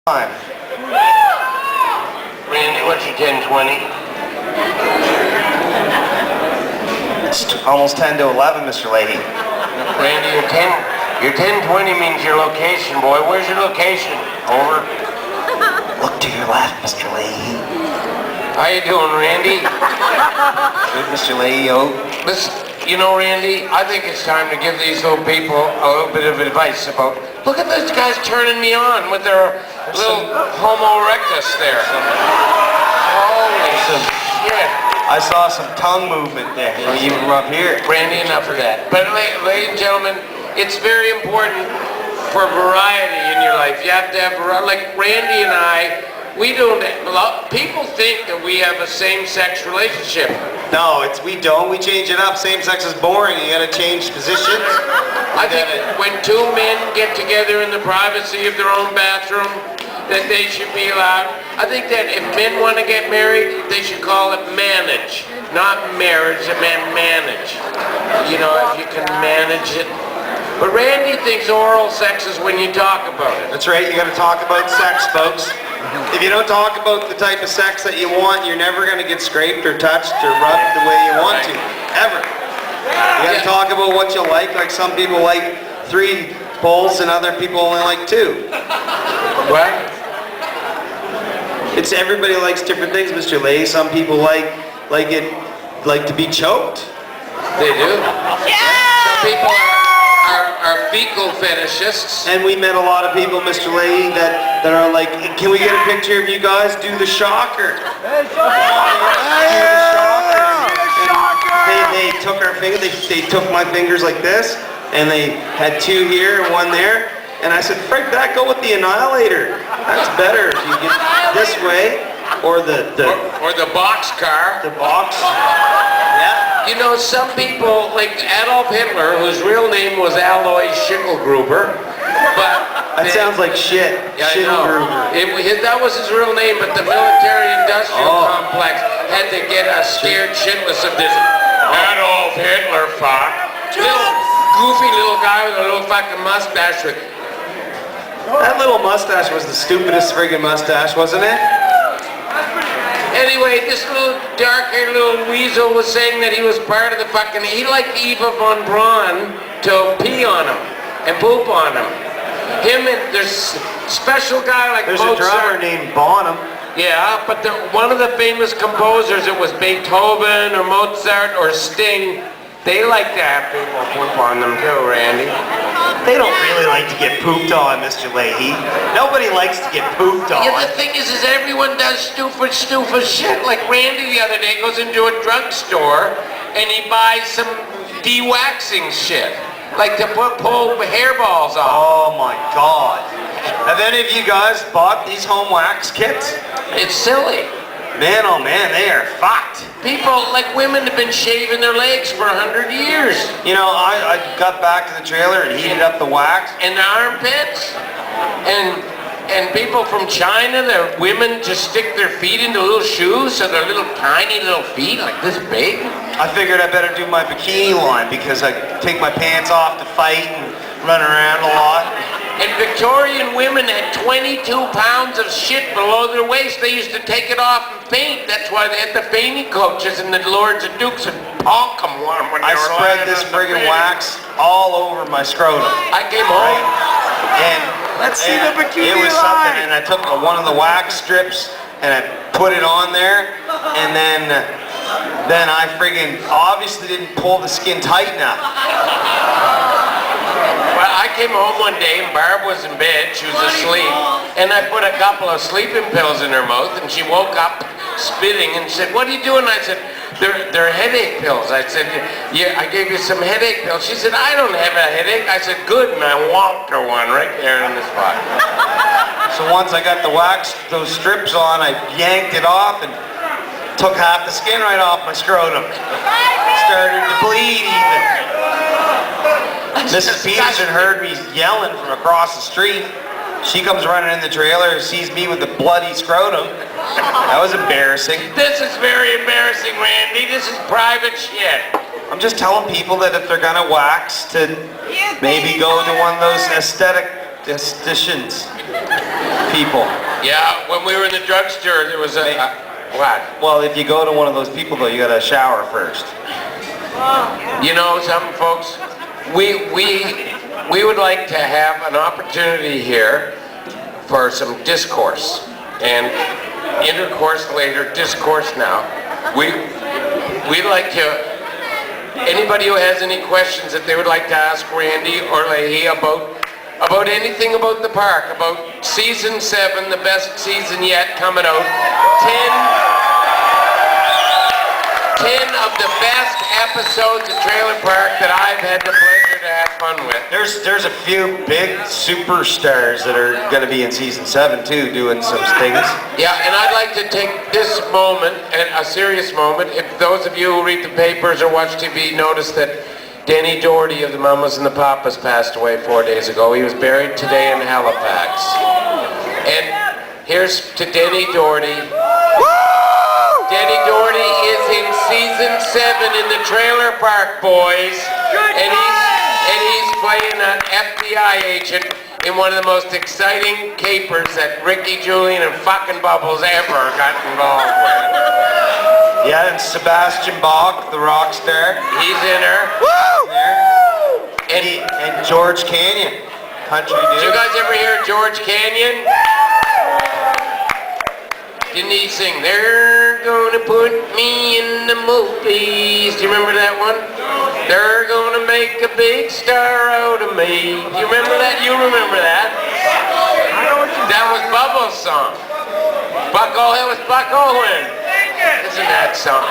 Time. Randy, what's your 10-20? It's almost 10 to 11, Mr. Lahey. Randy, your 10-20 means your location, boy. Where's your location? Over. Look to your left, Mr. Lahey. How you doing, Randy? Good, Mr. Lahey, yo. Listen, you know, Randy, I think it's time to give these little people a little bit of advice about, look at those guys turning me on with their little homo erectus there. Holy shit. I saw some tongue movement there. You were up here. Randy, enough of that. But ladies and gentlemen, it's very important for variety in your life. You have to have variety. Like Randy and I, we don't, people think that we have a same-sex relationship. No, we don't. We change it up. Same sex is boring. You gotta change positions. I think when two men get together in the privacy of their own bathroom, that they should be allowed. I think that if men want to get married, they should call it manage. Not marriage, it meant manage. You know, if you can manage it. But Randy thinks oral sex is when you talk about it. That's right. You gotta talk about sex, folks. If you don't talk about the type of sex that you want, you're never going to get scraped or touched or rubbed the way you want to. Ever. You got to talk about what you like. Like some people like 3 bowls and other people only like 2. What? It's everybody likes different things, Mr. Lahey. Some people like to be choked. They do? Yeah! Some people are fecal fetishists. And we met a lot of people, Mr. Lahey, that are like, can we get a picture of you guys? Do the shocker. Do the shocker. They took our finger, they took my fingers like this, and they had 2 here and 1 there. And I said, Frank, that go with the annihilator. That's better if you get this way, or the box car. The box. Yeah. You know, some people, like Adolf Hitler, whose real name was Alois Schicklgruber, but... That sounds like shit. Yeah, I know. That was his real name, but the military-industrial complex had to get us scared shitless of this Adolf Hitler fuck. Little goofy little guy with a little fucking mustache with... That little mustache was the stupidest friggin' mustache, wasn't it? Anyway, this little dark-haired little weasel was saying that he was part of the fucking... He liked Eva von Braun to pee on him and poop on him. Him and there's special guy like There's Mozart. a drummer named Bonham. Yeah, but one of the famous composers, it was Beethoven or Mozart or Sting. They like to have people poop on them too, Randy. They don't really like to get pooped on, Mr. Lahey. Nobody likes to get pooped on. Yeah, the thing is everyone does stupid shit. Like Randy the other day goes into a drugstore and he buys some de-waxing shit. Like to pull hairballs off. Oh my God. Have any of you guys bought these home wax kits? It's silly. Man, oh man, they are fucked. People, like women, have been shaving their legs for 100 years. You know, I got back to the trailer and heated up the wax. And the armpits. And people from China, their women just stick their feet into little shoes, so they're little tiny little feet, like this big. I figured I better do my bikini line because I take my pants off to fight and run around a lot. And Victorian women had 22 pounds of shit below their waist. They used to take it off and faint. That's why they had the fainting coaches and the lords and dukes and honk them when they I were spread this friggin' wax all over my scrotum. I came home. And let's see the bikini it was line. something, and I took one of the wax strips and I put it on there, and then I friggin' obviously didn't pull the skin tight enough. Well, I came home one day and Barb was in bed, she was asleep, and I put a couple of sleeping pills in her mouth, and she woke up spitting and said, "What are you doing?" I said, They're headache pills. I said, "Yeah, I gave you some headache pills." She said, "I don't have a headache." I said, "Good," and I whomped her one right there in the spot. So once I got the wax, those strips on, I yanked it off and took half the skin right off my scrotum. Started to bleed even. Mrs. Peterson heard me yelling from across the street. She comes running in the trailer and sees me with the bloody scrotum. That was embarrassing. This is very embarrassing, Randy. This is private shit. I'm just telling people that if they're gonna wax, to maybe go to one of those aesthetic estheticians. people. Yeah, when we were in the drugstore, there was what? Well, if you go to one of those people, though, you got to shower first. You know something, folks? We would like to have an opportunity here for some discourse. And intercourse later, discourse now. We'd like to, anybody who has any questions that they would like to ask Randy or Lahey about anything about the park, about season 7, the best season yet coming out, 10 of the best episodes of Trailer Park that I've had the pleasure to have fun with. There's a few big superstars that are going to be in season 7 too, doing some things. Yeah, and I'd like to take this moment, and a serious moment. If those of you who read the papers or watch TV notice that Denny Doherty of the Mamas and the Papas passed away 4 days ago. He was buried today in Halifax. And here's to Denny Doherty. Denny Doherty is in season 7 in the Trailer Park Boys, and he's playing an FBI agent in one of the most exciting capers that Ricky, Julian, and fucking Bubbles ever got involved with. Yeah, and Sebastian Bach, the rock star. He's in her. And George Canyon, country dude. Did you guys ever hear George Canyon? Didn't he sing, "They're gonna put me in the movies"? Do you remember that one? "They're gonna make a big star out of me." Do you remember that? You remember that? That was Bubbles' song. It was Buck Owen. Isn't that song?